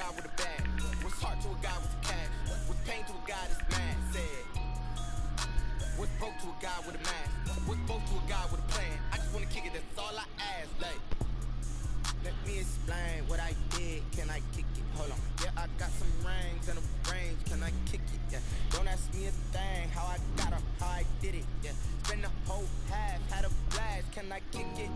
guy with a bag. What's heart to a guy with cash? What's pain to a guy that's mad? Said. What's broke to a guy with a mask? What's broke to a guy with a plan? I just wanna kick it, that's all I ask. Like, let me explain what I did. Can I kick it? Hold on. Yeah, I got some rings and a range. Can I kick it? Yeah. Don't ask me a thing. How I got up, how I did it. Yeah. Spend the whole half, had a blast. Can I kick it?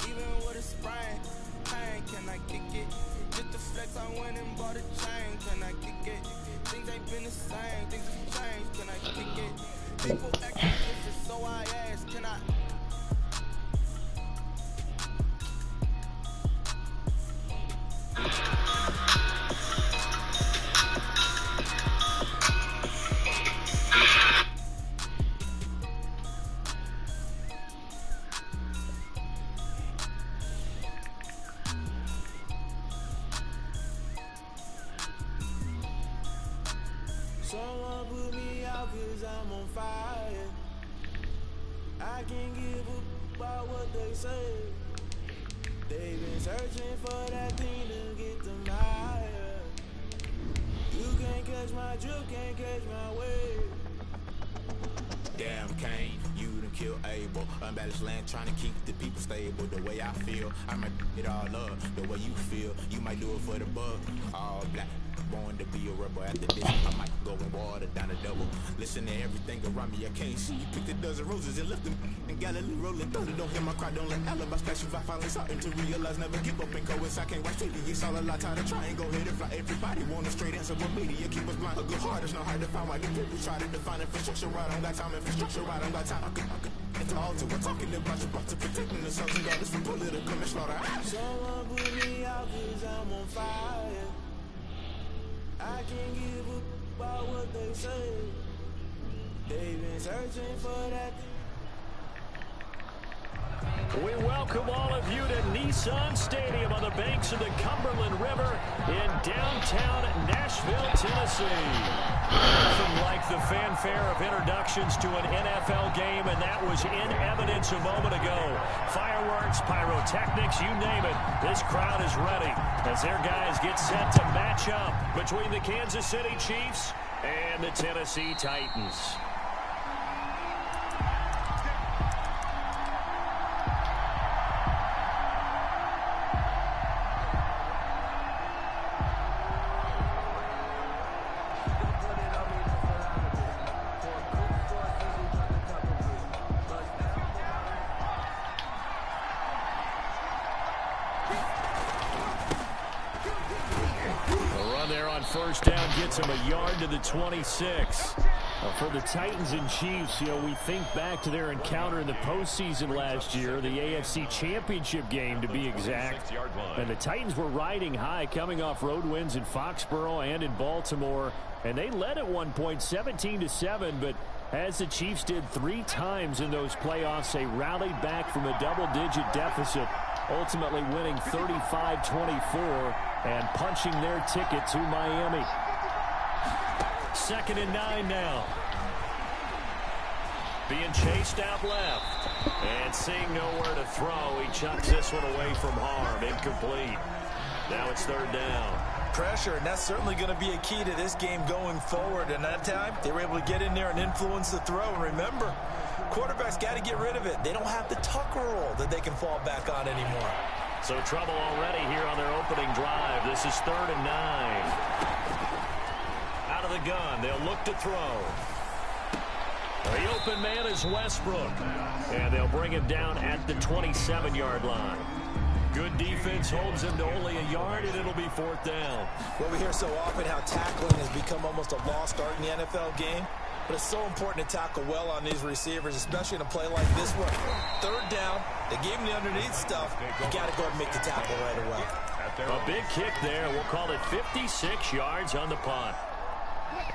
Even with a sprain, pain. Can I kick it? Just to flex, I went and bought a chain. Can I kick it? Things ain't been the same. Things have changed. Can I kick it? People acting different, so I ask, can I? Someone put me out 'cause I'm on fire. I can't give a about what they say. They've been searching for that thing to get them higher. You can't catch my drift, can't catch my wave. Damn Kane, you done killed Abel. Unbalanced land trying to keep the people stable. The way I feel, I might it all up. The way you feel, you might do it for the buck. All black, born to be a rebel. After this, I might go and water down a double. Listen to everything around me, I can't see. Picked a dozen roses and left them in Galilee rolling. Thought it don't hear my cry, don't let alibi splash. If I finally starting to realize, never give up and go. I can't watch TV, it's all a lot. Time to try and go ahead and fly. Everybody want a straight answer, but media keep us blind. A good heart is not hard to find. Why the people try to define infrastructure right? I don't got time, infrastructure right? I don't got time. I could it's all to we're talking about you, about to protecting the sons and daughters from political and slaughter. Someone put me out 'cause I'm on fire. I can't give a about what they say. They've been searching for that. We welcome all of you to Nissan Stadium on the banks of the Cumberland River in downtown Nashville, Tennessee. Nothing like the fanfare of introductions to an NFL game, and that was in evidence a moment ago. Fireworks, pyrotechnics, you name it. This crowd is ready as their guys get set to match up between the Kansas City Chiefs and the Tennessee Titans. First down gets him a yard to the 26. For the Titans and Chiefs, we think back to their encounter in the postseason last year, the AFC Championship game to be exact. And the Titans were riding high, coming off road wins in Foxborough and in Baltimore. And they led at one point 17-7, but as the Chiefs did 3 times in those playoffs, they rallied back from a double-digit deficit, ultimately winning 35-24 and punching their ticket to Miami. 2nd and 9 now. Being chased out left. And seeing nowhere to throw, he chucks this one away from harm. Incomplete. Now it's 3rd down. Pressure, and that's certainly going to be a key to this game going forward. And that time, they were able to get in there and influence the throw. And remember, quarterbacks got to get rid of it. They don't have the Tucker roll that they can fall back on anymore. So trouble already here on their opening drive. This is 3rd and 9. Out of the gun, they'll look to throw. The open man is Westbrook. And they'll bring him down at the 27-yard line. Good defense holds him to only a yard, and it'll be 4th down. Well, we hear so often how tackling has become almost a lost art in the NFL game. But it's so important to tackle well on these receivers, especially in a play like this one. 3rd down, they gave him the underneath stuff. You got to go and make the tackle right away. A big kick there. We'll call it 56 yards on the punt.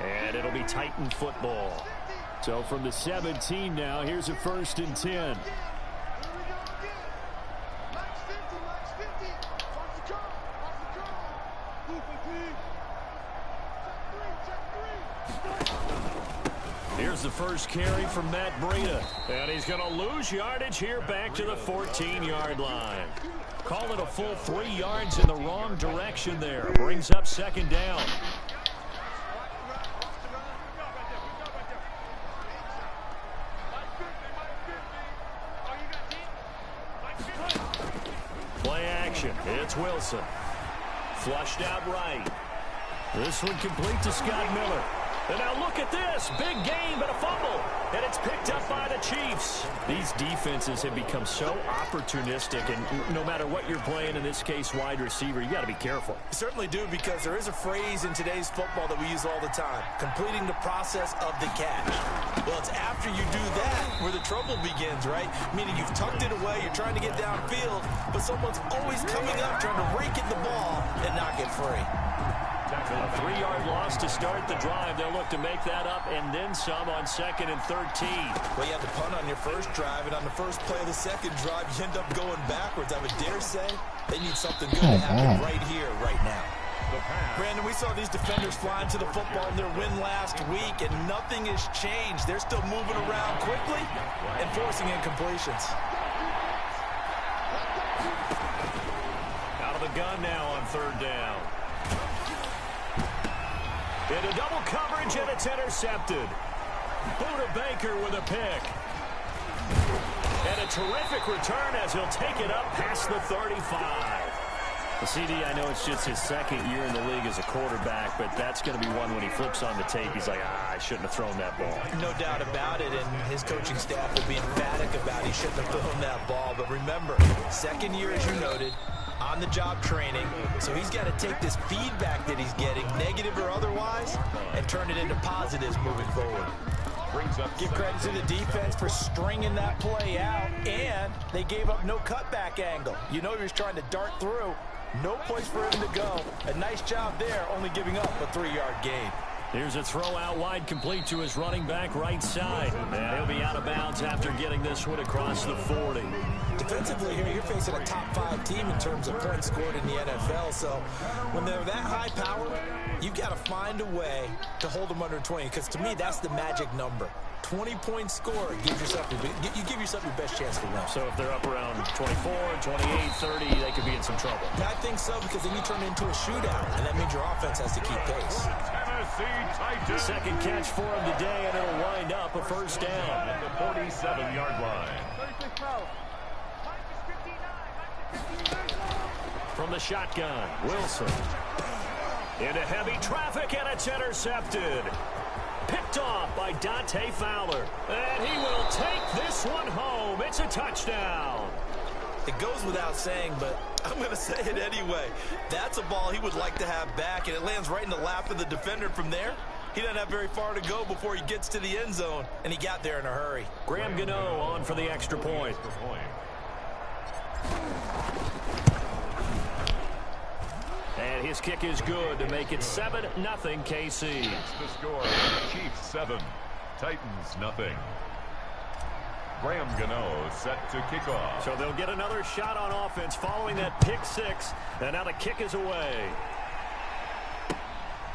And it'll be Titan football. So from the 17 now, here's a 1st and 10. there's the first carry from Matt Breida. And he's going to lose yardage here back to the 14-yard line. Call it a full 3 yards in the wrong direction there. Brings up second down. Play action. It's Wilson. Flushed out right. This one complete to Scott Miller. And now look at this. Big gain, but a fumble. And it's picked up by the Chiefs. These defenses have become so opportunistic, and no matter what you're playing, in this case wide receiver, you got to be careful. You certainly do, because there is a phrase in today's football that we use all the time: completing the process of the catch. Well, it's after you do that where the trouble begins, right? Meaning you've tucked it away, you're trying to get downfield, but someone's always coming up trying to rake in the ball and not get free. A 3-yard loss to start the drive. They'll look to make that up and then some on 2nd and 13. Well, you had to punt on your first drive, and on the first play of the second drive, you end up going backwards. I would dare say they need something good to happen right here, right now. Brandon, we saw these defenders flying to the football in their win last week, and nothing has changed. They're still moving around quickly and forcing incompletions. Out of the gun now on 3rd down. Into double coverage, and it's intercepted. Buda Baker with a pick. And a terrific return as he'll take it up past the 35. The CD, I know it's just his 2nd year in the league as a quarterback, but that's going to be one when he flips on the tape, he's like, I shouldn't have thrown that ball. No doubt about it, and his coaching staff will be emphatic about he shouldn't have thrown that ball. But remember, 2nd year, as you noted, on-the-job training, so he's got to take this feedback that he's getting, negative or otherwise, and turn it into positives moving forward. Give credit to the defense for stringing that play out, and they gave up no cutback angle. You know he was trying to dart through. No place for him to go. A nice job there, only giving up a 3-yard gain. Here's a throw out wide, complete to his running back right side. And he'll be out of bounds after getting this one across the 40. Defensively here, you're facing a top 5 team in terms of points scored in the NFL. So when they're that high power, you've got to find a way to hold them under 20. Because to me, that's the magic number. 20-point score, you give yourself your best chance to win. So if they're up around 24, 28, 30, they could be in some trouble. I think so, because then you turn it into a shootout, and that means your offense has to keep pace. Second catch for him today, and it'll wind up a 1st down. At the 47-yard line. From the shotgun, Wilson. Into heavy traffic, and it's intercepted. Picked off by Dante Fowler. And he will take this one home. It's a touchdown. It goes without saying, but I'm going to say it anyway. That's a ball he would like to have back, and it lands right in the lap of the defender from there. He doesn't have very far to go before he gets to the end zone, and he got there in a hurry. Graham Gano on for the extra point. And his kick is good to make it 7-0 KC. The score, Chiefs 7, Titans nothing. Graham Gano set to kick off. So they'll get another shot on offense following that pick 6, and now the kick is away.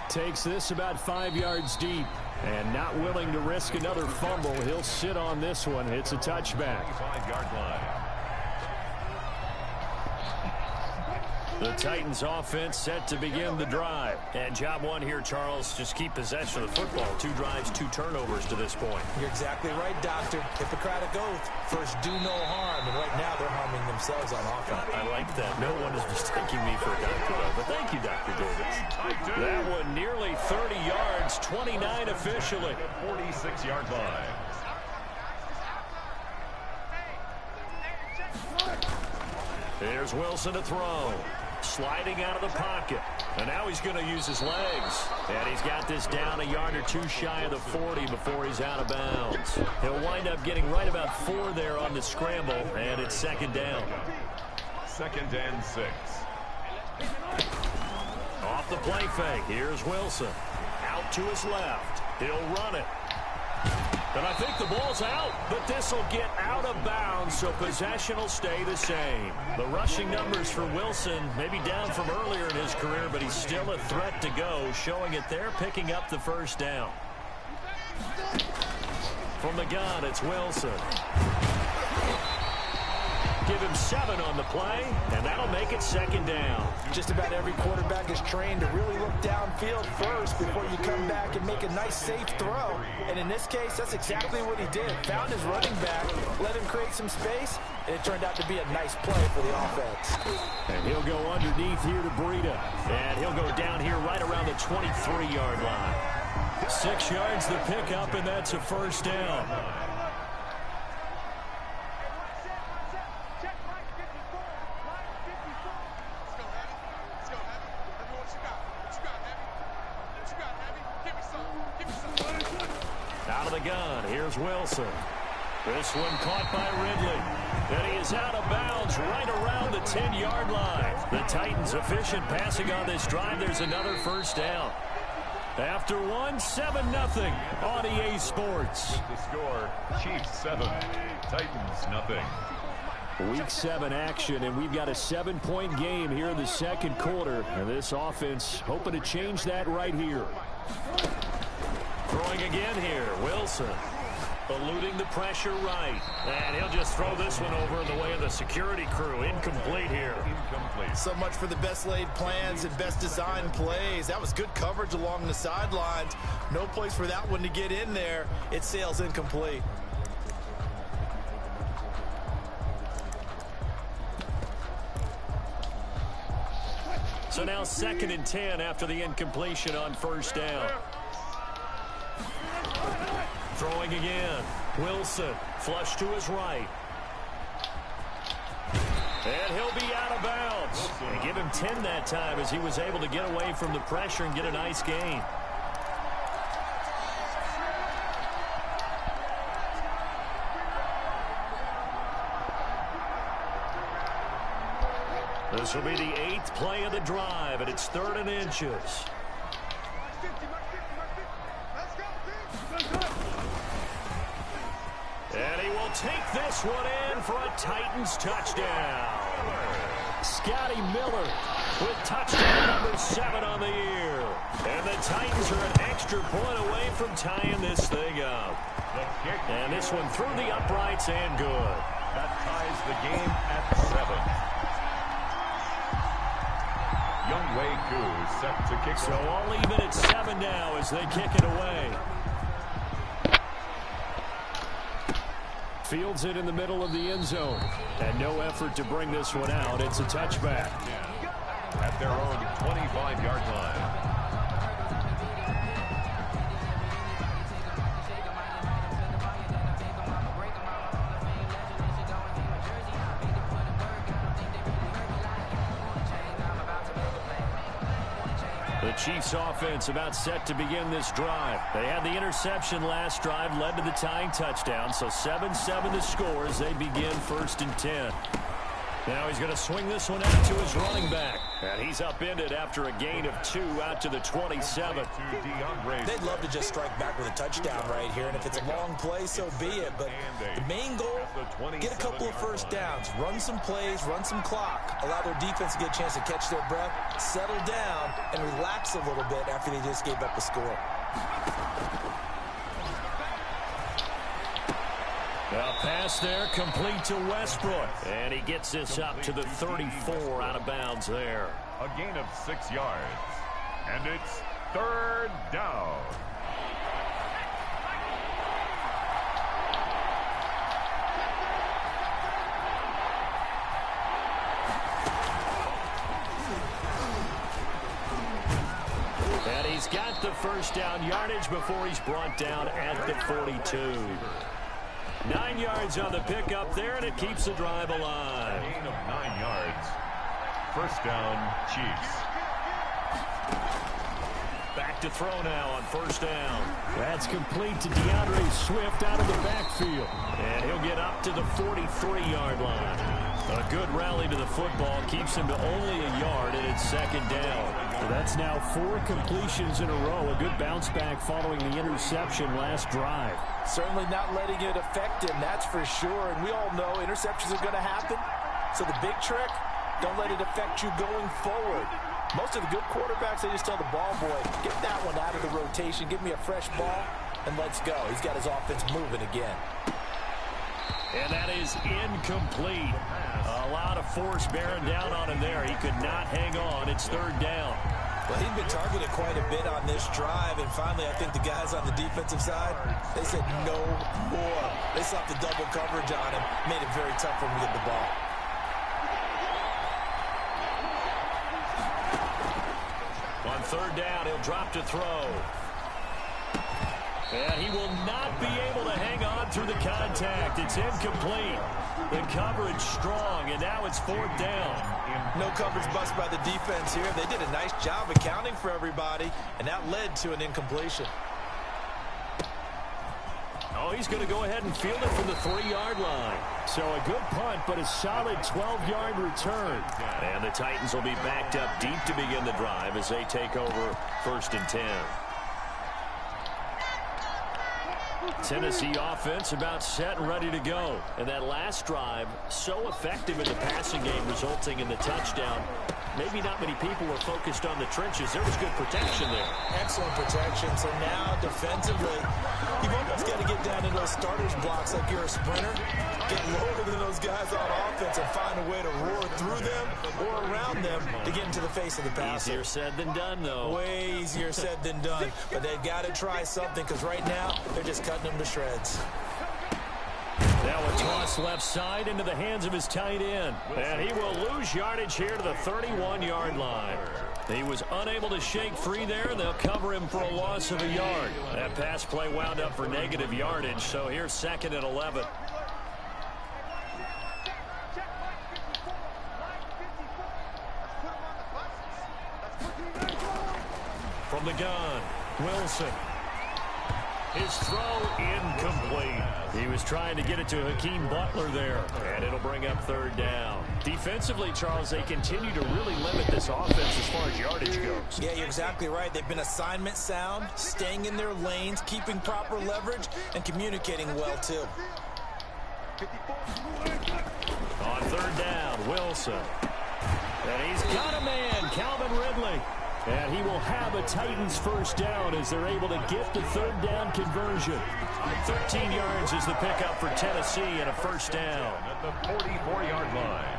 Takes this about 5 yards deep, and not willing to risk another fumble. He'll sit on this one. It's a touchback. 5-yard line. The Titans offense set to begin the drive. And job one here, Charles, just keep possession of the football. 2 drives, 2 turnovers to this point. You're exactly right, Doctor. Hippocratic oath. First, do no harm. And right now, they're harming themselves on offense. I like that. No one is mistaking me for a doctor, though. But thank you, Dr. Davis. That one nearly 30 yards, 29 officially. 46-yard line. Here's Wilson to throw. Sliding out of the pocket. And now he's going to use his legs. And he's got this down a yard or 2 shy of the 40 before he's out of bounds. He'll wind up getting right about 4 there on the scramble. And it's 2nd down. 2nd and 6. Off the play fake. Here's Wilson. Out to his left. He'll run it. And I think the ball's out, but this will get out of bounds, so possession will stay the same. The rushing numbers for Wilson may be down from earlier in his career, but he's still a threat to go, showing it there, picking up the 1st down. From the gun, it's Wilson. Give him 7 on the play, and that'll make it second down. Just about every quarterback is trained to really look downfield first before you come back and make a nice, safe throw. And in this case, that's exactly what he did. Found his running back, let him create some space, and it turned out to be a nice play for the offense. And he'll go underneath here to Breida. And he'll go down here right around the 23-yard line. 6 yards the pickup, and that's a first down. Out of the gun, here's Wilson. This one caught by Ridley. And he is out of bounds right around the 10-yard line. The Titans efficient passing on this drive. There's another first down. After 7-0 on EA Sports. The score, Chiefs 7, Titans nothing. Week 7 action, and we've got a 7-point game here in the second quarter. And this offense hoping to change that right here. Throwing again here, Wilson. Eluding the pressure right. And he'll just throw this one over in the way of the security crew. Incomplete here. Incomplete. So much for the best laid plans and best designed plays. That was good coverage along the sidelines. No place for that one to get in there. It sails incomplete. So now 2nd and 10 after the incompletion on first down. Throwing again. Wilson, flush to his right. And he'll be out of bounds. And give him 10 that time as he was able to get away from the pressure and get a nice gain. This will be the 8th play of the drive, and it's 3rd and inches. And he will take this one in for a Titans touchdown. Scotty Miller with touchdown number 7 on the year. And the Titans are an extra point away from tying this thing up. And this one through the uprights and good. That ties the game at 7. Younghoe Koo set to kick. So all even at 7 now as they kick it away. Fields it in the middle of the end zone. And no effort to bring this one out. It's a touchback. At their own 25-yard line. The Chiefs offense about set to begin this drive. They had the interception last drive, led to the tying touchdown. So 7-7 the score as they begin 1st and 10. Now he's going to swing this one out to his running back. And he's upended after a gain of 2 out to the 27. They'd love to just strike back with a touchdown right here. And if it's a long play, so be it. But the main goal, get a couple of first downs. Run some plays, run some clock. Allow their defense to get a chance to catch their breath, settle down, and relax a little bit after they just gave up the score. A pass there complete to Westbrook. And he gets this up to the 34 out of bounds there. A gain of 6 yards. And it's 3rd down. And he's got the first down yardage before he's brought down at the 42. 9 yards on the pickup there, and it keeps the drive alive. A gain of 9 yards. First down, Chiefs. Back to throw now on first down. That's complete to DeAndre Swift out of the backfield. And he'll get up to the 43-yard line. A good rally to the football keeps him to only a yard, and it's 2nd down. So that's now 4 completions in a row. A good bounce back following the interception last drive. Certainly not letting it affect him, that's for sure. And we all know interceptions are going to happen. So the big trick, don't let it affect you going forward. Most of the good quarterbacks, they just tell the ball boy, get that one out of the rotation. Give me a fresh ball. and let's go. He's got his offense moving again. And that is incomplete. A lot of force bearing down on him there. He could not hang on. It's third down. Well, he'd been targeted quite a bit on this drive, and finally I think the guys on the defensive side, they said no more. They slapped the double coverage on him, made it very tough for him to get the ball. On third down, he'll drop to throw. And he will not be able to hang on through the contact. It's incomplete. The coverage strong, and now it's fourth down. No coverage bust by the defense here. They did a nice job accounting for everybody, and that led to an incompletion. Oh, he's going to go ahead and field it from the 3-yard line. So a good punt, but a solid 12-yard return. And the Titans will be backed up deep to begin the drive as they take over 1st and 10. Tennessee offense about set and ready to go. And that last drive, so effective in the passing game, resulting in the touchdown. Maybe not many people were focused on the trenches. There was good protection there. Excellent protection. So now defensively, you've almost got to get down in those starters blocks like you're a sprinter. Get lower than those guys on offense and find a way to roar through them or around them to get into the face of the passer. Easier said than done, though. Way easier said than done. But they've got to try something because right now they're just cutting them to shreds. Now a toss left side into the hands of his tight end. And he will lose yardage here to the 31-yard line. He was unable to shake free there, and they'll cover him for a loss of a yard. That pass play wound up for negative yardage, so here's 2nd and 11. From the gun, Wilson. His throw incomplete. He was trying to get it to Hakeem Butler there, and it'll bring up 3rd down. Defensively, Charles, they continue to really limit this offense as far as yardage goes. Yeah, you're exactly right. They've been assignment sound, staying in their lanes, keeping proper leverage, and communicating well, too. On 3rd down, Wilson. And he's got a man, Calvin Ridley. And he will have a Titans 1st down as they're able to get the 3rd down conversion. 13 yards is the pickup for Tennessee and a 1st down. At the 44-yard line.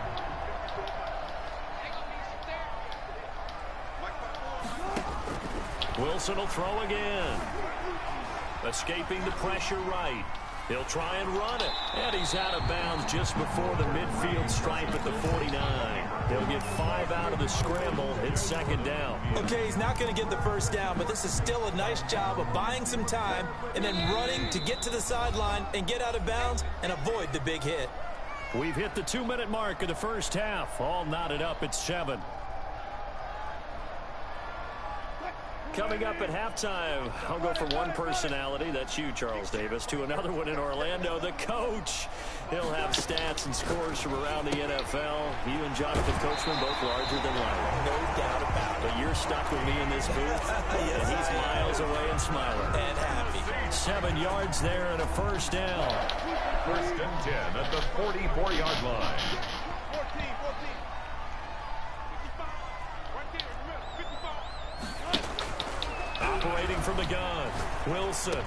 Wilson will throw again. Escaping the pressure right. He'll try and run it. And he's out of bounds just before the midfield stripe at the 49. He'll get 5 out of the scramble. It's 2nd down. Okay, he's not going to get the 1st down, but this is still a nice job of buying some time and then running to get to the sideline and get out of bounds and avoid the big hit. We've hit the 2-minute mark of the first half. All knotted up at 7. Coming up at halftime, I'll go from one personality, that's you, Charles Davis, to another one in Orlando, the coach. He'll have stats and scores from around the NFL. You and Jonathan Coachman both larger than life. No doubt about it. But you're stuck with me in this booth, yes, and he's miles away and smiling. And happy. 7 yards there and a 1st down. 1st and 10 at the 44-yard line. Operating from the gun, Wilson.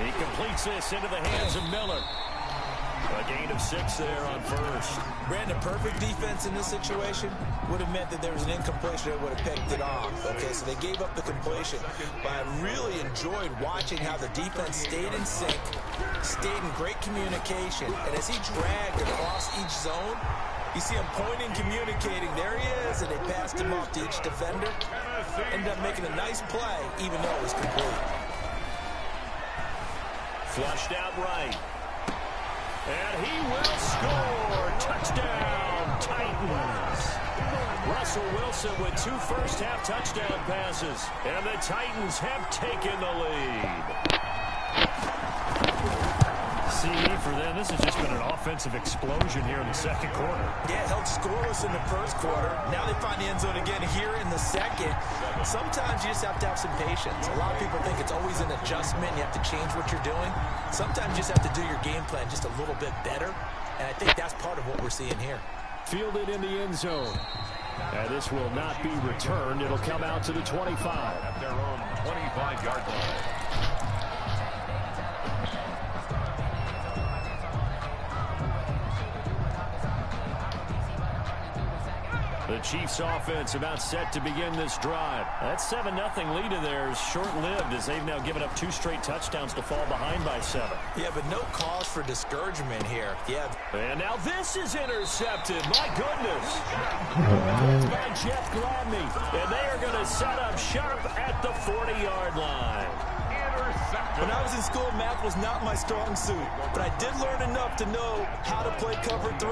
He completes this into the hands of Miller. A gain of 6 there on 1st. Brandon, perfect defense in this situation would have meant that there was an incompletion that would have picked it off. Okay, so they gave up the completion. But I really enjoyed watching how the defense stayed in sync, stayed in great communication. And as he dragged across each zone, you see him pointing, communicating. There he is, and they passed him off to each defender. Ended up making a nice play, even though it was complete. Flushed out right. And he will score. Touchdown, Titans. Russell Wilson with 2 first-half touchdown passes. And the Titans have taken the lead. See, for them, this has just been an offensive explosion here in the 2nd quarter. Yeah, held scoreless in the 1st quarter. Now they find the end zone again here in the 2nd. Sometimes you just have to have some patience. A lot of people think it's always an adjustment. You have to change what you're doing. Sometimes you just have to do your game plan just a little bit better. And I think that's part of what we're seeing here. Fielded in the end zone. And this will not be returned. It'll come out to the 25. At their own 25-yard line. The Chiefs offense about set to begin this drive. That 7-0 lead of theirs short-lived as they've now given up 2 straight touchdowns to fall behind by 7. Yeah, but no cause for discouragement here. Yeah. And now this is intercepted. My goodness. It's by Jeff Gladney. And they are going to set up sharp at the 40-yard line. When I was in school, math was not my strong suit, but I did learn enough to know how to play cover 3.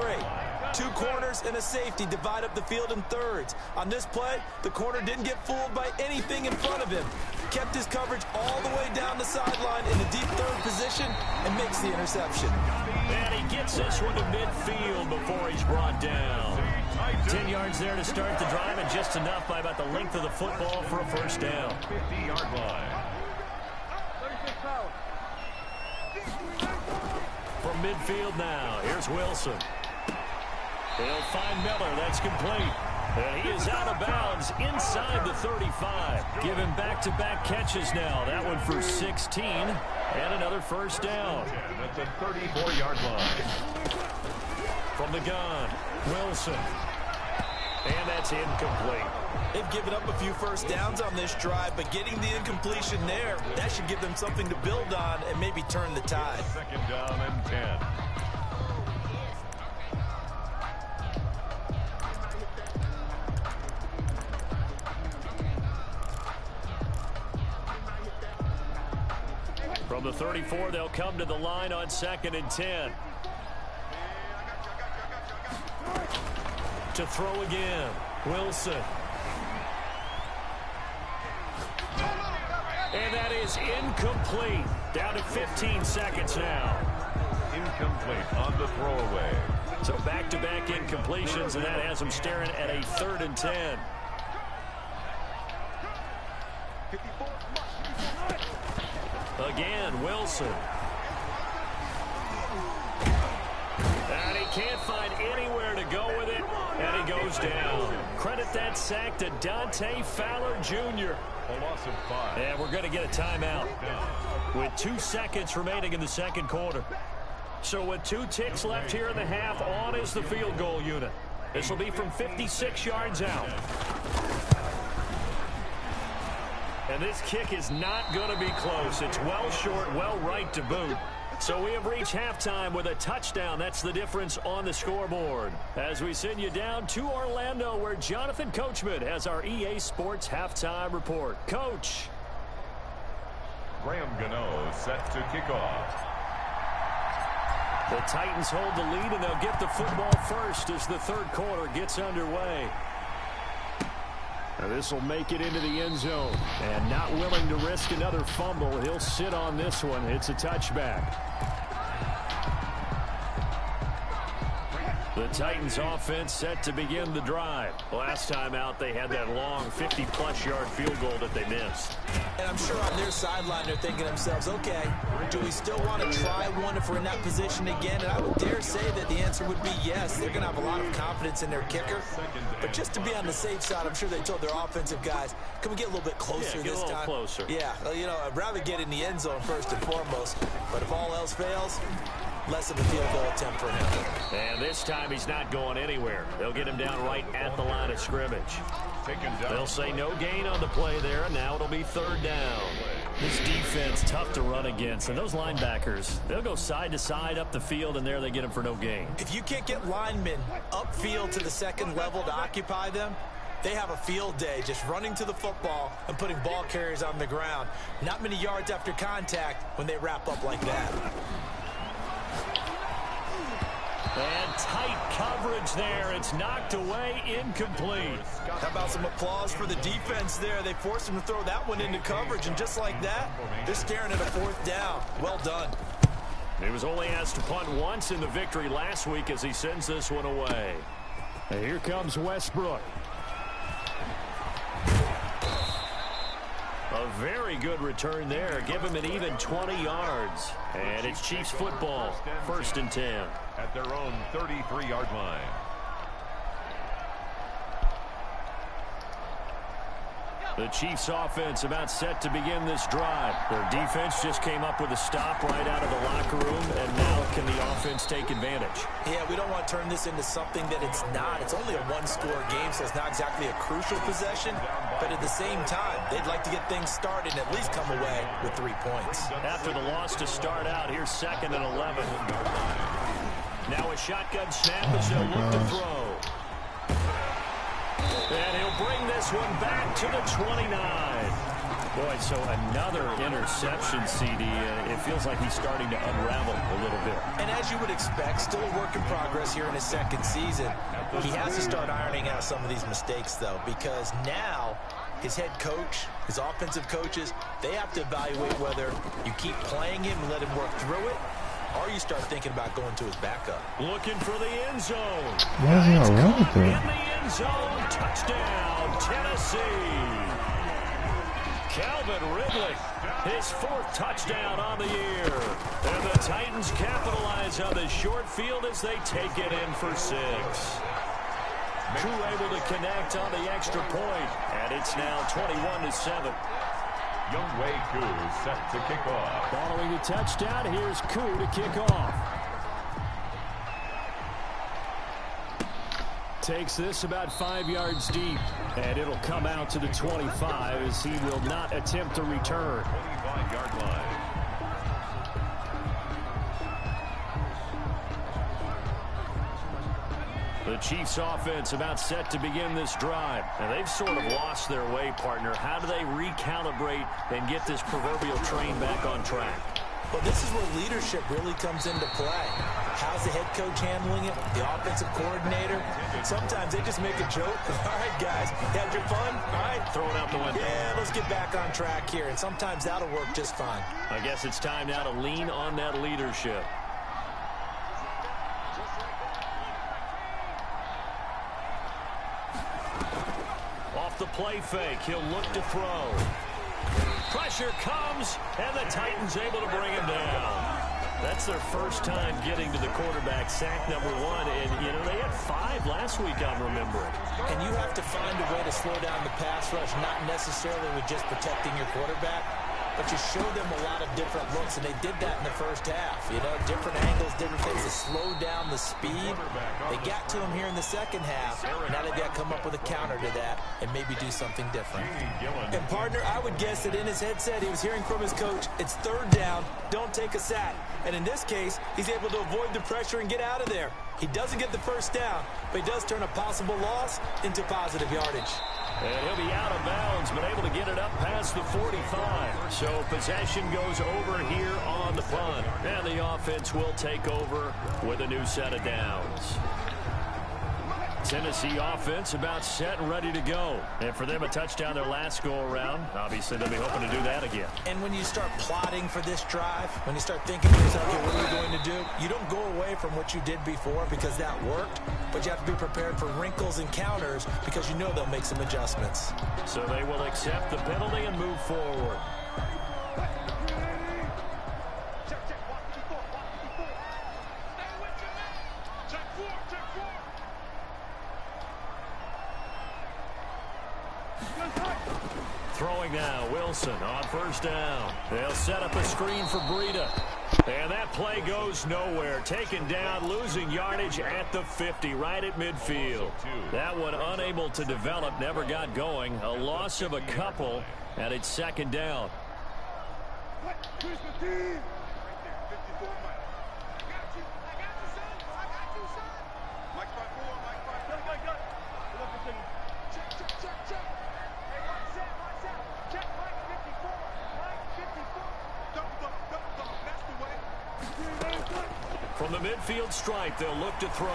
2 corners and a safety divide up the field in thirds. On this play, the corner didn't get fooled by anything in front of him. Kept his coverage all the way down the sideline in the deep third position and makes the interception. And he gets this one to midfield before he's brought down. 10 yards there to start the drive, and just enough by about the length of the football for a first down. 50-yard line. From midfield now, here's Wilson. He'll find Miller. That's complete. And he is out of bounds inside the 35. Giving back-to-back catches now. That one for 16. And another first down. That's a 34-yard line. From the gun, Wilson. And that's incomplete. They've given up a few first downs on this drive, but getting the incompletion there, that should give them something to build on and maybe turn the tide. 2nd down and 10. From the 34, they'll come to the line on 2nd and 10. To throw again, Wilson. And that is incomplete. Down to 15 seconds now. Incomplete on the throwaway. So back-to-back incompletions, and that has them staring at a 3rd and 10. Again, Wilson. And he can't find anywhere to go with it, and he goes down. Credit that sack to Dante Fowler Jr. A loss of 5. And we're going to get a timeout with 2 seconds remaining in the second quarter. So with 2 ticks left here in the half, on is the field goal unit. This will be from 56 yards out. And this kick is not going to be close. It's well short, well right to boot. So we have reached halftime with a touchdown. That's the difference on the scoreboard. As we send you down to Orlando, where Jonathan Coachman has our EA Sports halftime report. Coach. Graham Gano set to kick off. The Titans hold the lead, and they'll get the football first as the third quarter gets underway. Now this will make it into the end zone. And not willing to risk another fumble, he'll sit on this one. It's a touchback. The Titans offense set to begin the drive. Last time out, they had that long 50-plus yard field goal that they missed. And I'm sure on their sideline they're thinking to themselves, okay, do we still want to try one if we're in that position again? And I would dare say that the answer would be yes. They're going to have a lot of confidence in their kicker. But just to be on the safe side, I'm sure they told their offensive guys, can we get a little bit closer this time? Get a little closer. Yeah, well, you know, I'd rather get in the end zone first and foremost. But if all else fails, less of a field goal attempt for him. And this time he's not going anywhere. They'll get him down right at the line of scrimmage. They'll say no gain on the play there, and now it'll be 3rd down. This defense tough to run against, and those linebackers, they'll go side to side up the field, and there they get him for no gain. If you can't get linemen upfield to the second level to occupy them, they have a field day just running to the football and putting ball carriers on the ground. Not many yards after contact when they wrap up like that. And tight coverage there. It's knocked away, incomplete. How about some applause for the defense there? They forced him to throw that one into coverage, and just like that, they're staring at a 4th down. Well done. He was only asked to punt once in the victory last week as he sends this one away. And here comes Westbrook. A very good return there. Give him an even 20 yards. And it's Chiefs football, 1st and 10. At their own 33-yard line. The Chiefs offense about set to begin this drive. Their defense just came up with a stop right out of the locker room, and now can the offense take advantage? Yeah, we don't want to turn this into something that it's not. It's only a one-score game, so it's not exactly a crucial possession. But at the same time, they'd like to get things started and at least come away with 3 points. After the loss to start out, here's 2nd and 11. Now a shotgun snap as they'll look to throw. And he'll bring this one back to the 29. Boy, so another interception, CD. It feels like he's starting to unravel a little bit. And as you would expect, still a work in progress here in his 2nd season. He has to start ironing out some of these mistakes, though, because now his head coach, his offensive coaches, they have to evaluate whether you keep playing him and let him work through it, or you start thinking about going to his backup. Looking for the end zone. Why is he not wrong with In it? the end zone. Touchdown, Tennessee. Calvin Ridley, his 4th touchdown on the year. And the Titans capitalize on the short field as they take it in for 6. Koo able to connect on the extra point, and it's now 21-7. Younghoe Koo set to kick off. Following the touchdown, here's Koo to kick off. Takes this about 5 yards deep, and it'll come out to the 25 as he will not attempt to return. 25-yard line. The Chiefs offense about set to begin this drive. And they've sort of lost their way, partner. How do they recalibrate and get this proverbial train back on track? Well, this is where leadership really comes into play. How's the head coach handling it? The offensive coordinator? Sometimes they just make a joke. All right, guys, you had your fun? All right. Throw it out the window. Yeah, let's get back on track here. And sometimes that'll work just fine. I guess it's time now to lean on that leadership. Off the play fake, he'll look to throw. Pressure comes, and the Titans able to bring him down. That's their first time getting to the quarterback, sack number 1. And, you know, they had 5 last week, I'm remembering. And you have to find a way to slow down the pass rush, not necessarily with just protecting your quarterback, but you show them a lot of different looks, and they did that in the first half. You know, different angles, different things to slow down the speed. They got to him here in the second half. Now they've got to come up with a counter to that and maybe do something different. And, partner, I would guess that in his headset he was hearing from his coach, it's 3rd down, don't take a sack. And in this case, he's able to avoid the pressure and get out of there. He doesn't get the first down, but he does turn a possible loss into positive yardage. And he'll be out of bounds, but able to get it up past the 45. So possession goes over here on the punt. And the offense will take over with a new set of downs. Tennessee offense about set and ready to go. And for them, a touchdown their last go-around. Obviously, they'll be hoping to do that again. And when you start plotting for this drive, when you start thinking to yourself, okay, what are we going to do? You don't go away from what you did before because that worked, but you have to be prepared for wrinkles and counters because you know they'll make some adjustments. So they will accept the penalty and move forward. Throwing now, Wilson on 1st down. They'll set up a screen for Breida. And that play goes nowhere. Taken down, losing yardage at the 50, right at midfield. That one unable to develop, never got going. A loss of a couple, and it's 2nd down. From the midfield stripe, they'll look to throw.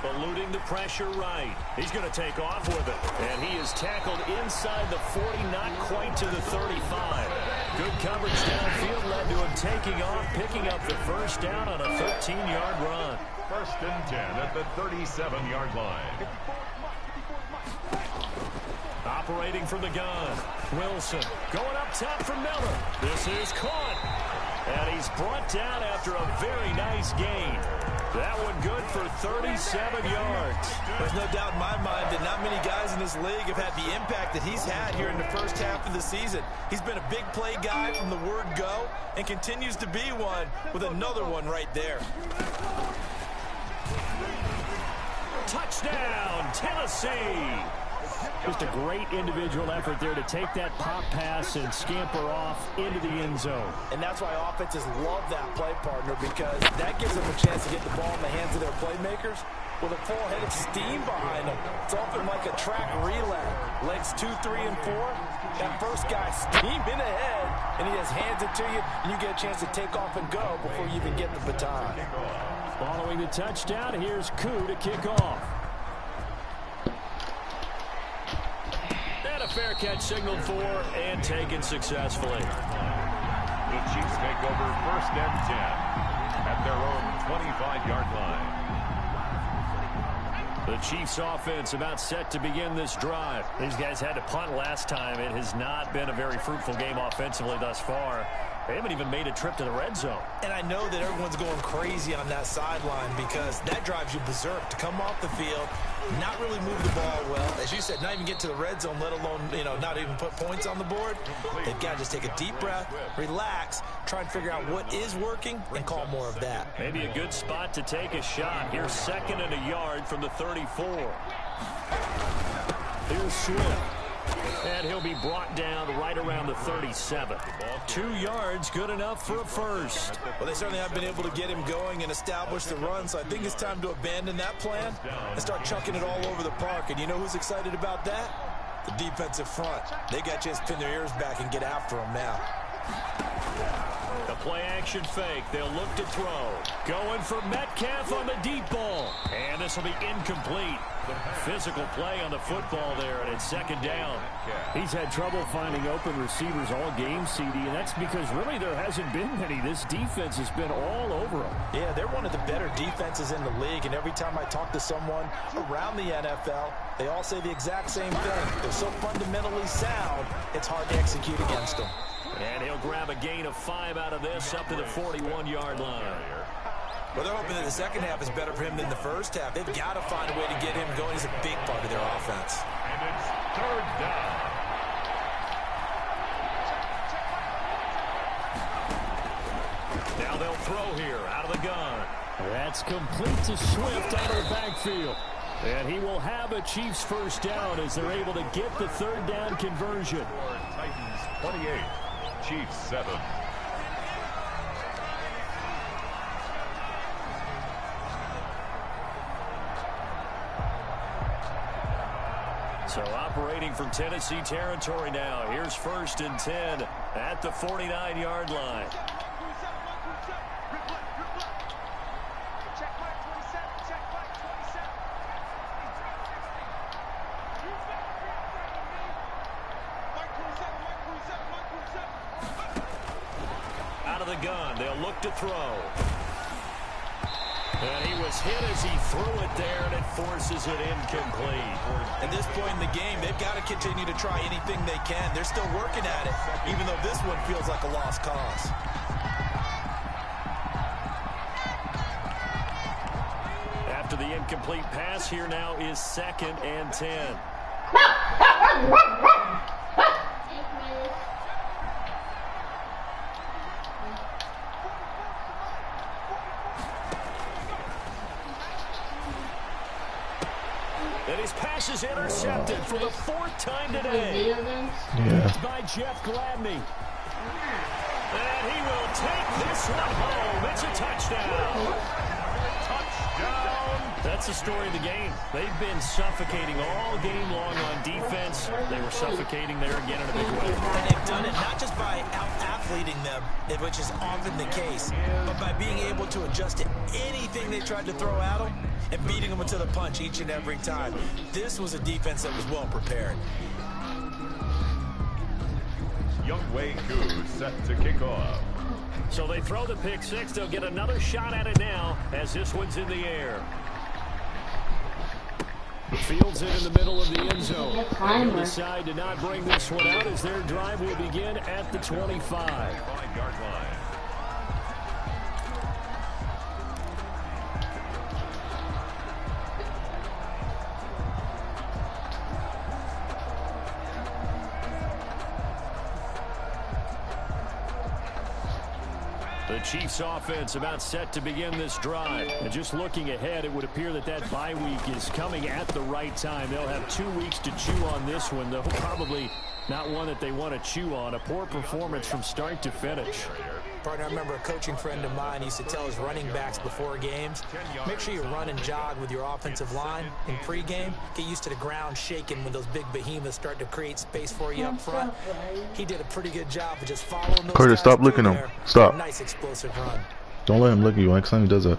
Eluding the pressure right. He's going to take off with it. And he is tackled inside the 40, not quite to the 35. Good coverage downfield led to him taking off, picking up the 1st down on a 13-yard run. 1st and 10 at the 37-yard line. Operating from the gun. Wilson going up top for Miller. This is caught. And he's brought down after a very nice gain. That one good for 37 yards. There's no doubt in my mind that not many guys in this league have had the impact that he's had here in the first half of the season. He's been a big play guy from the word go and continues to be one with another one right there. Touchdown, Tennessee. Just a great individual effort there to take that pop pass and scamper off into the end zone. And that's why offenses love that play partner, because that gives them a chance to get the ball in the hands of their playmakers with a full head of steam behind them. It's often like a track relay. Legs 2, 3, and 4. That first guy steaming ahead, and he just hands it to you, and you get a chance to take off and go before you even get the baton. Following the touchdown, here's Koo to kick off. And a fair catch signaled for and taken successfully. The Chiefs take over 1st and 10 at their own 25-yard line. The Chiefs offense about set to begin this drive. These guys had to punt last time. It has not been a very fruitful game offensively thus far. They haven't even made a trip to the red zone. And I know that everyone's going crazy on that sideline because that drives you berserk to come off the field, not really move the ball well. As you said, not even get to the red zone, let alone, not even put points on the board. They've got to just take a deep breath, relax, try and figure out what is working, and call more of that. Maybe a good spot to take a shot. Here's 2nd and a yard from the 34. Here's Swift. And he'll be brought down right around the 37. 2 yards, good enough for a first. Well, they certainly have been able to get him going and establish the run, so I think it's time to abandon that plan and start chucking it all over the park. And you know who's excited about that? The defensive front. They got a chance to pin their ears back and get after him now. The play-action fake. They'll look to throw. Going for Metcalf on the deep ball. And this will be incomplete. Physical play on the football there, and it's 2nd down. He's had trouble finding open receivers all game, CD, and that's because really there hasn't been many. This defense has been all over him. Yeah, they're one of the better defenses in the league, and every time I talk to someone around the NFL, they all say the exact same thing. They're so fundamentally sound, it's hard to execute against them. And he'll grab a gain of 5 out of this up to the 41-yard line. Well, they're hoping that the second half is better for him than the first half. They've got to find a way to get him going. He's a big part of their offense. And it's 3rd down. Now they'll throw here out of the gun. That's complete to Swift out of the backfield. And he will have a Chiefs first down as they're able to get the 3rd down conversion. Titans 28, Chiefs 7. So operating from Tennessee territory now. Here's 1st and 10 at the 49-yard line. Out of the gun, they'll look to throw. And he was hit as he threw it there, and it forces it incomplete. At this point in the game, they've got to continue to try anything they can. They're still working at it, even though this one feels like a lost cause. After the incomplete pass, here now is 2nd and 10. And his pass is intercepted for the 4th time today. It's by Jeff Gladney. And he will take this one home. It's a touchdown. Touchdown. That's the story of the game. They've been suffocating all game long on defense. They were suffocating there again in a big way. And they've done it not just by out-athleting them, which is often the case, but by being able to adjust to anything they tried to throw at them and beating them to the punch each and every time. This was a defense that was well prepared. Younghoe Koo set to kick off. So they throw the pick six. They'll get another shot at it now as this one's in the air. Fields it in the middle of the end zone. They'll decide to not bring this one out as their drive will begin at the 25. 5-yard line. The Chiefs offense about set to begin this drive. And just looking ahead, it would appear that that bye week is coming at the right time. They'll have 2 weeks to chew on this one, though probably not one that they want to chew on. A poor performance from start to finish. Partner, I remember a coaching friend of mine used to tell his running backs before games, make sure you run and jog with your offensive line in pregame. Get used to the ground shaking when those big behemoths start to create space for you up front. He did a pretty good job of just following those Curtis, stop licking him. Stop. Nice explosive run. Don't let him lick you. Next time he does that,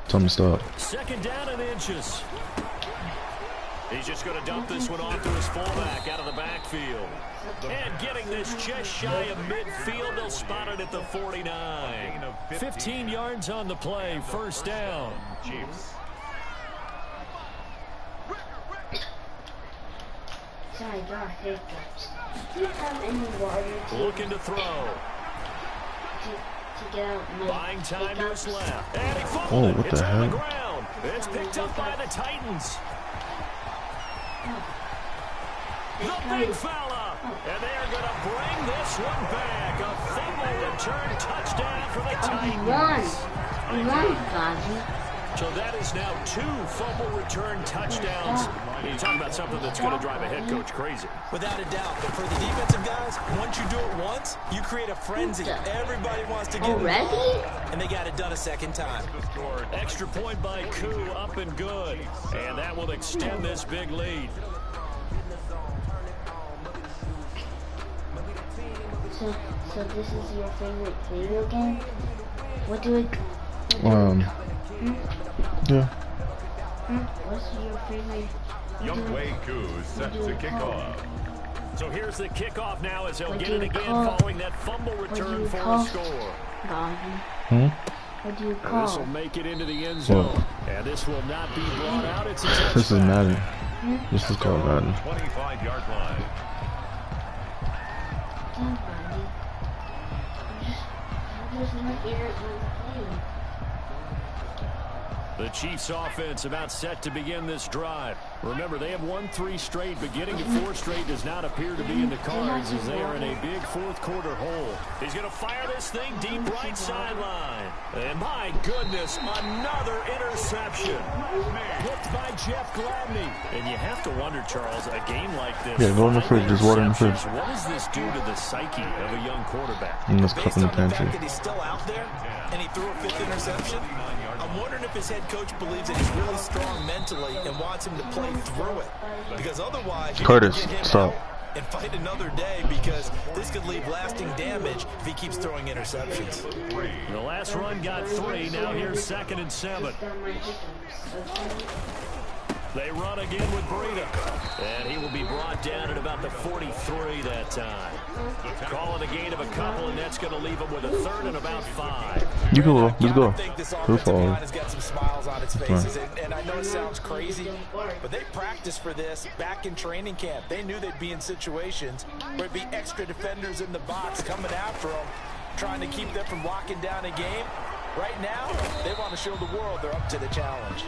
tell him to stop. 2nd down and inches. He's just going to dump this one off to his fullback out of the backfield. And getting this just shy of midfield, they'll spot it at the 49. 15 yards on the play, 1st down. Chiefs. Sorry, got hiccups. Do you have any water Looking to throw. to get out my Buying time to his left. And he Oh, fumbled what it. the It's on the heck? ground. It's picked up by the Titans. The big fella. And they are going to bring this one back. A fumble return touchdown for the Titans. One, Bobby. So that is now 2 fumble return touchdowns. You talk about something that's going to drive a head coach crazy. Without a doubt, but for the defensive guys, once you do it once, you create a frenzy. Everybody wants to get Already? involved, and they got it done a 2nd time. Extra point by Koo, up and good. And that will extend this big lead. So this is your favorite video game? What do it? Yeah. What's your favorite? Young Wei Koo set to kick off. So here's the kickoff now as they'll What get do it you again call- following that fumble What do return you for call- a score. Bobby. What do you And call? this will make it into the end zone. And this will not be brought out. It's a touchback. This is Madden. This is called Madden. 25-yard line. Damn, Bobby. I'm just not here when playing. The Chiefs offense about set to begin this drive. Remember, they have won 3 straight, but getting to 4 straight does not appear to be in the cards as they are in a big 4th quarter hole. He's going to fire this thing deep right sideline. And my goodness, another interception. Picked by Jeff Gladney. And you have to wonder, Charles, a game like this. Yeah, go in the fridge. There's water in the fridge. What does this do to the psyche of a young quarterback? And this cup Based in on the the fact pantry. that he's still out there and he threw a 5th interception, I'm wondering if his head coach believes that he's really strong mentally and wants him to play through it. Because otherwise, you Curtis, can get him stop. out and fight another day, because this could leave lasting damage if he keeps throwing interceptions. The last run got 3. Now here's 2nd and 7. Got my hiccups. Okay. They run again with Breida. And he will be brought down at about the 43 that time. Calling a gain of a couple, and that's going to leave him with a 3rd and about 5. You can go. Let's go. I think this He'll offensive fall. line has got some smiles on its faces, and I know it sounds crazy, but they practiced for this back in training camp. They knew they'd be in situations where it'd be extra defenders in the box coming after them, trying to keep them from locking down a game. Right now, they want to show the world they're up to the challenge.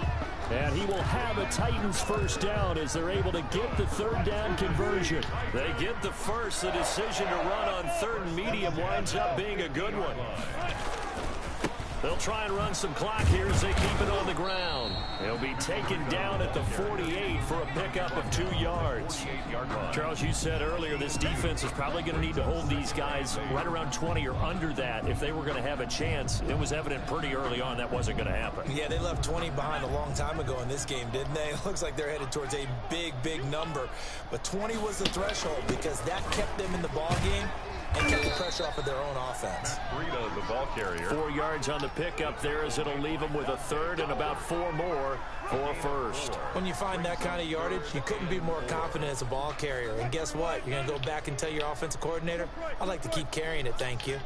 And he will have a Titans 1st down as they're able to get the 3rd down conversion. They get the first. The decision to run on 3rd and medium winds up being a good one. They'll try and run some clock here as they keep it on the ground. He'll be taken down at the 48 for a pickup of 2 yards. Charles, you said earlier this defense is probably going to need to hold these guys right around 20 or under that if they were going to have a chance. It was evident pretty early on that wasn't going to happen. Yeah, they left 20 behind a long time ago in this game, didn't they? It looks like they're headed towards a big, big number. But 20 was the threshold because that kept them in the ball game and kept the pressure off of their own offense. Breida, the ball carrier. 4 yards on the pickup there as it'll leave them with a 3rd and about 4 more for a 1st. When you find that kind of yardage, you couldn't be more confident as a ball carrier. And guess what? You're going to go back and tell your offensive coordinator, I'd like to keep carrying it, thank you.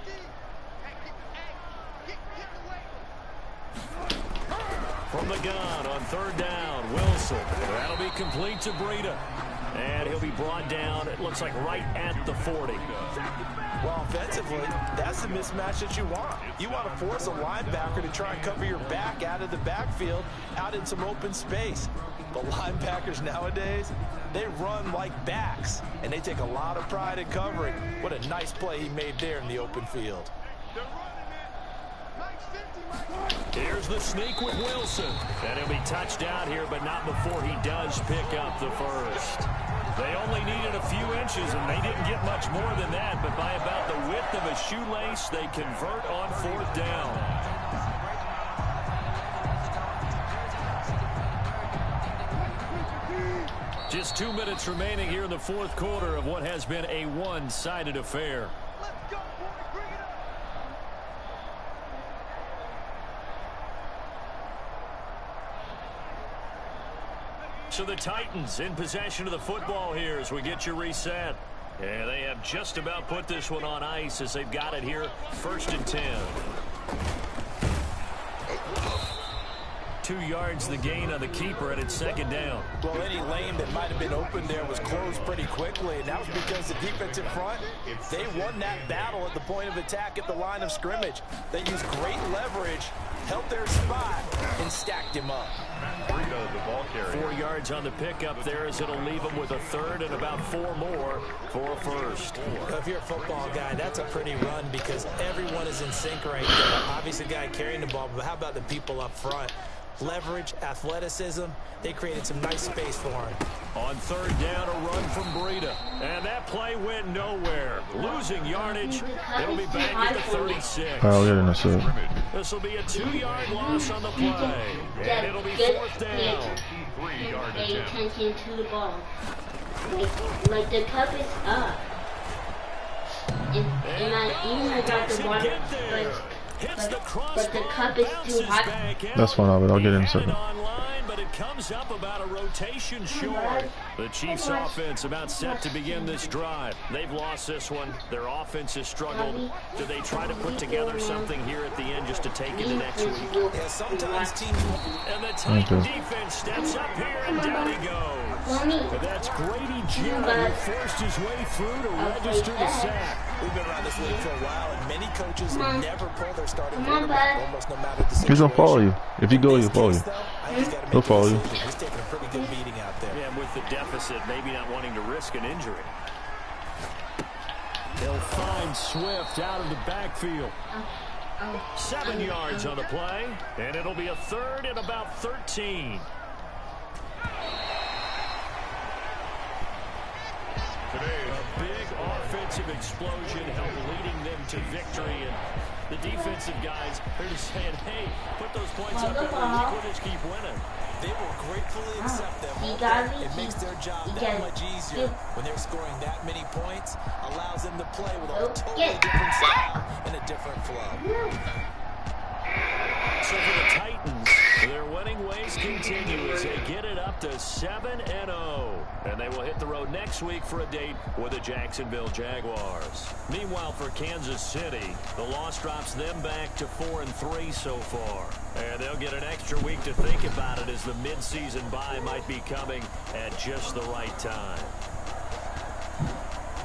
From the gun on 3rd down, Wilson. That'll be complete to Breida. And he'll be brought down, it looks like right at the 40. Well, offensively, that's the mismatch that you want. You want to force a linebacker to try and cover your back out of the backfield, out in some open space. But linebackers nowadays, they run like backs, and they take a lot of pride in covering. What a nice play he made there in the open field. Here's the sneak with Wilson. And he'll be touched down here, but not before he does pick up the first. They only needed a few inches, and they didn't get much more than that. But by about the width of a shoelace, they convert on 4th down. Just 2 minutes remaining here in the 4th quarter of what has been a one-sided affair. So the Titans in possession of the football here as we get you reset. And they have just about put this one on ice as they've got it here, 1st and 10. 2 yards the gain on the keeper, and it's 2nd down. Well, any lane that might have been open there was closed pretty quickly, and that was because the defensive front, they won that battle at the point of attack at the line of scrimmage. They used great leverage, held their spot, and stacked him up. 4 yards on the pickup there as it'll leave them with a 3rd and about 4 more for a 1st. Well, if you're a football guy, that's a pretty run because everyone is in sync right there. Obviously, the guy carrying the ball, but how about the people up front? Leverage, athleticism, they created some nice space for him. On 3rd down, a run from Breida. And that play went nowhere. Losing yardage. It'll be back at the 36. Oh, yeah, that's it. This will be a 2-yard loss on the play. And it'll be 4th down. Pay attention to the ball. Like the cup is up. And I even got the water, but the cup is too hot. That's fine, I'll get in a second. But it comes up about a rotation short. The Chiefs offense about set to begin this drive. They've lost this one. Their offense has struggled. Do they try to put together something here at the end just to take into next week? Yeah, sometimes teams... And the Titan defense steps up here, and down he goes. But that's Grady Jarrett who forced his way through to register the sack. We've been around this league for a while, and many coaches never pull their starting quarterback, almost no matter the situation. He's gonna follow you. If you go, he'll follow you. He'll follow you. He's taking a pretty good beating out there. Yeah, with the deficit, maybe not wanting to risk an injury. They'll find Swift out of the backfield. 7 yards on the play, and it'll be a 3rd and about 13. A big offensive explosion helped leading them to victory, and the defensive guys are just saying, hey, put those points up every week, we'll just keep winning. They will gratefully accept them. It makes their job that much easier when they're scoring that many points, allows them to play with a totally different style and a different flow. So for the Titans, their winning ways continue as they get it up to 7-0. And they will hit the road next week for a date with the Jacksonville Jaguars. Meanwhile, for Kansas City, the loss drops them back to 4-3 so far. And they'll get an extra week to think about it as the midseason bye might be coming at just the right time.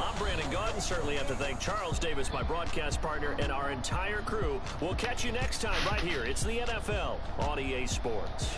I'm Brandon Gaudin. Certainly have to thank Charles Davis, my broadcast partner, and our entire crew. We'll catch you next time right here. It's the NFL on EA Sports.